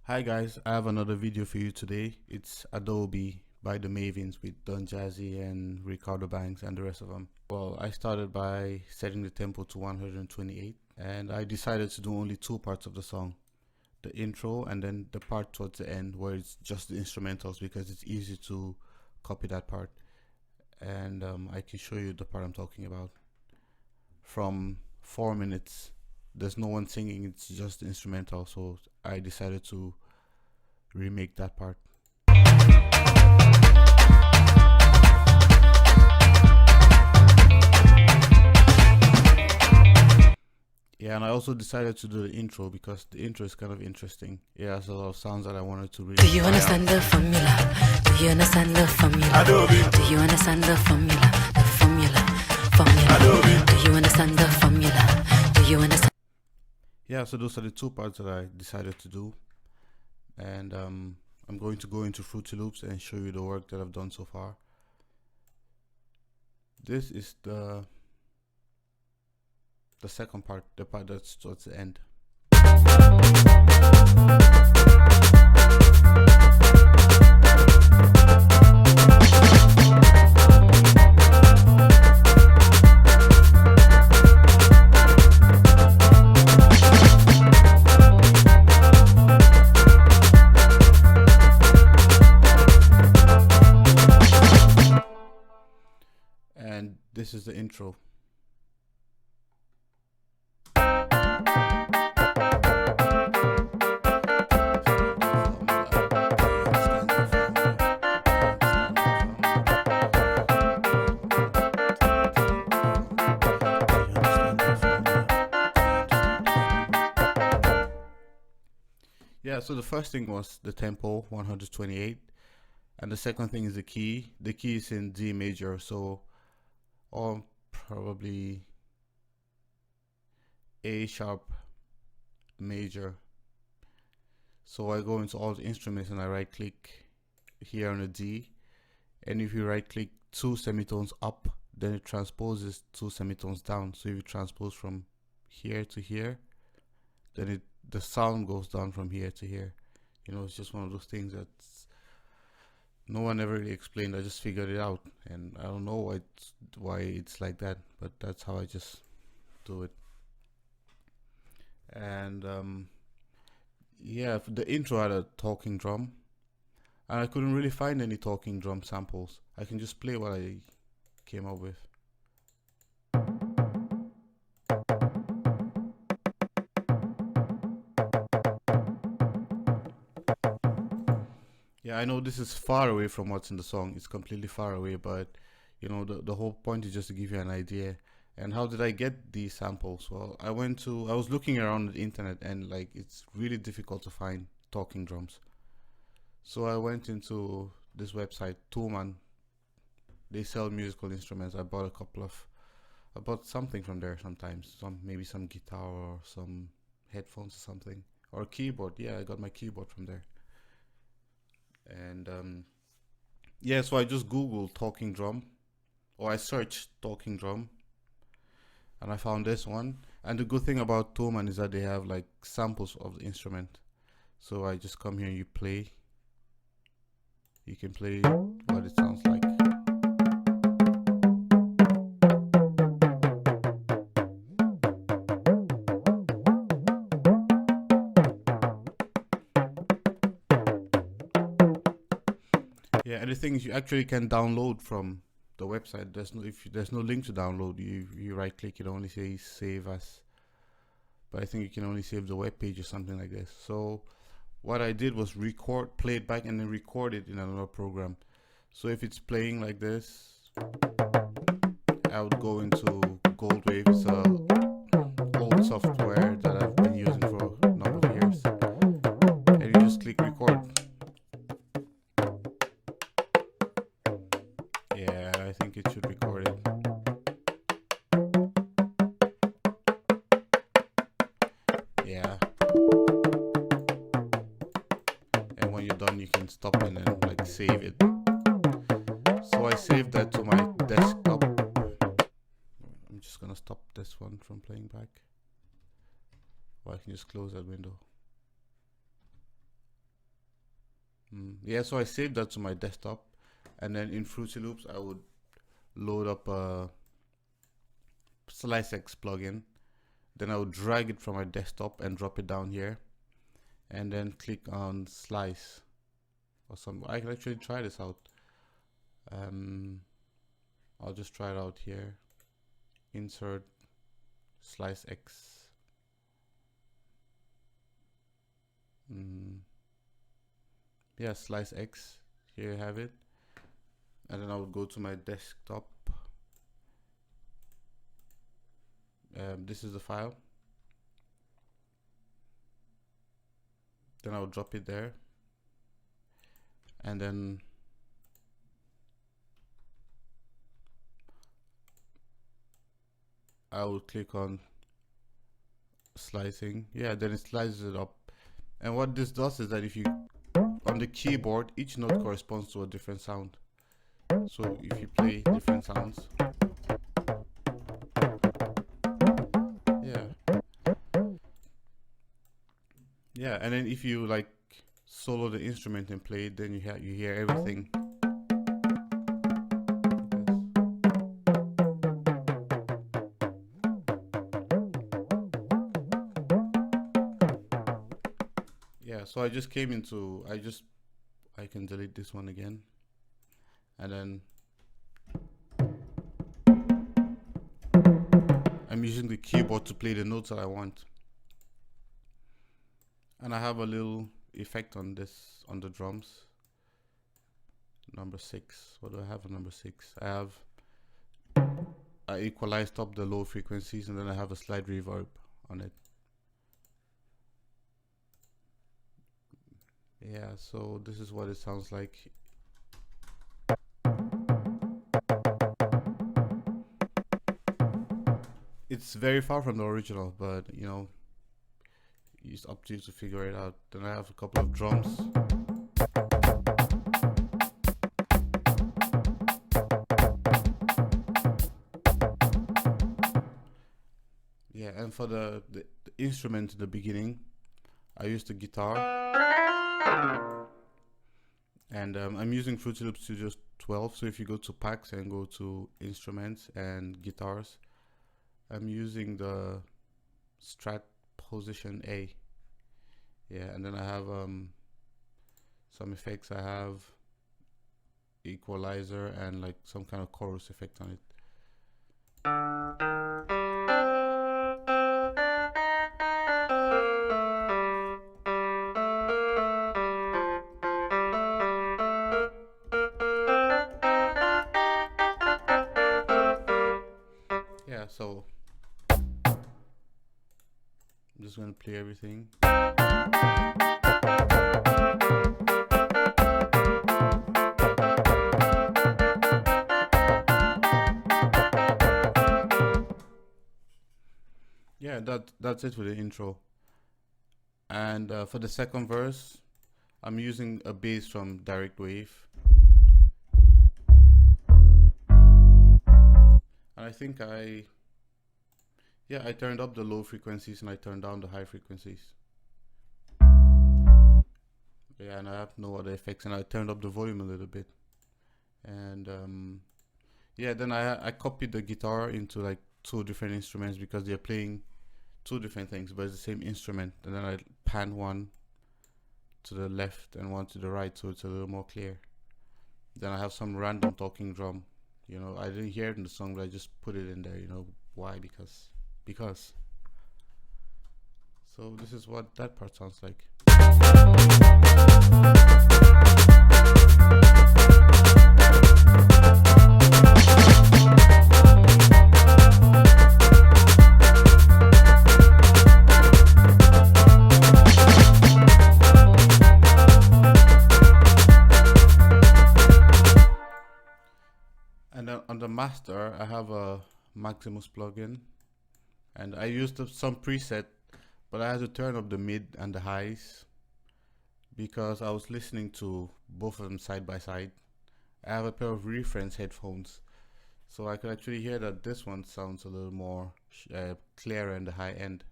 Hi guys, I have another video for you today. It's Adobe by the Mavins with Jazzy and Reekado Banks and the rest of them. Well, I started by setting the tempo to 128 and I decided to do only two parts of the song. The intro and then the part towards the end where it's just the instrumentals because it's easy to copy that part. And I can show you the part I'm talking about. From 4 minutes, there's no one singing, it's just the instrumental, so I decided to remake that part. Yeah, and I also decided to do the intro because the intro is kind of interesting. It has a lot of sounds that I wanted to really. Do you understand the formula? Do you understand the formula? Adobe. Do you understand the formula? The formula. Adobe. Do you understand the formula? Do you understand? Yeah, so those are the two parts that I decided to do. And I'm going to go into Fruity Loops and show you the work that I've done so far. This is the second part, the part that's towards the end. And this is the intro. Yeah, so the first thing was the tempo, 128, and the second thing is the key. The key is in D major, so or probably A sharp major. So I go into all the instruments and I right click here on the D, and if you right click 2 semitones up, then it transposes 2 semitones down. So if you transpose from here to here, then the sound goes down from here to here. You know, it's just one of those things that no one ever really explained. I just figured it out, and I don't know why it's like that, but that's how I just do it. And yeah, the intro had a talking drum, and I couldn't really find any talking drum samples. I can just play what I came up with. Yeah, I know this is far away from what's in the song. It's completely far away, but you know, the whole point is just to give you an idea. And how did I get these samples? Well, I was looking around the internet, and like it's really difficult to find talking drums. So I went into this website, Toolman. They sell musical instruments. I bought something from there sometimes. Maybe some guitar or some headphones or something. Or a keyboard. Yeah, I got my keyboard from there. And yeah, so I just googled talking drum, or I searched talking drum, and I found this one. And the good thing about Toolman is that they have like samples of the instrument. So I just come here and you can play what it sounds like. Yeah, and the thing is, you actually can download from the website. There's no link to download. You right click, it only says save as, but I think you can only save the web page or something like this. So what I did was play it back and then record it in another program. So if it's playing like this, I would go into Goldwave. It's a old software that I've been using for a number of years, and you just click record. Yeah, I think it should record it. Yeah. And when you're done, you can stop and then like save it. So I saved that to my desktop. I'm just gonna stop this one from playing back. Or I can just close that window. Yeah, so I saved that to my desktop, and then in Fruity Loops I would load up a SliceX plugin. Then I would drag it from my desktop and drop it down here, and then click on slice or something. I can actually try this out. I'll just try it out here. Insert SliceX. Yeah, SliceX. Here you have it. And then I would go to my desktop. This is the file. Then I will drop it there, and then I will click on slicing. Yeah, then it slices it up. And what this does is that if you on the keyboard, each note corresponds to a different sound. So if you play different sounds, yeah, and then if you like solo the instrument and play it, then you hear everything. Yeah, so I just came into I can delete this one again, and then I'm using the keyboard to play the notes that I want. And I have a little effect on this, on the drums. Number 6. What do I have on number 6? I equalized up the low frequencies, and then I have a slight reverb on it. Yeah, so this is what it sounds like. It's very far from the original, but you know, it's up to you to figure it out. Then I have a couple of drums. Yeah, and for the instrument in the beginning, I used the guitar. And I'm using Fruity Loops Studio 12, so if you go to packs and go to instruments and guitars, I'm using the Strat position A. Yeah, and then I have some effects. I have equalizer and like some kind of chorus effect on it. Yeah, so I'm just going to play everything. Yeah, that's it for the intro. And for the second verse, I'm using a bass from Direct Wave. And I think I turned up the low frequencies and I turned down the high frequencies. Yeah, and I have no other effects, and I turned up the volume a little bit. And yeah, then I copied the guitar into like 2 different instruments because they're playing 2 different things, but it's the same instrument. And then I pan one to the left and one to the right, so it's a little more clear. Then I have some random talking drum. You know, I didn't hear it in the song, but I just put it in there. You know why? Because. So this is what that part sounds like. And then on the master, I have a Maximus plugin, and I used some preset, but I had to turn up the mid and the highs because I was listening to both of them side by side. I have a pair of reference headphones, so I could actually hear that this one sounds a little more clearer in the high end.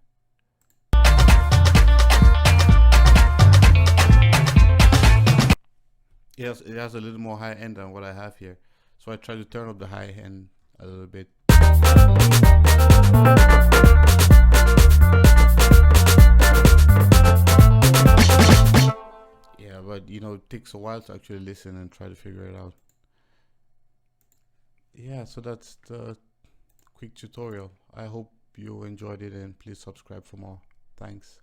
it has a little more high end than what I have here. So I try to turn up the high end a little bit. Yeah, but you know, it takes a while to actually listen and try to figure it out. Yeah, so that's the quick tutorial. I hope you enjoyed it, and please subscribe for more. Thanks.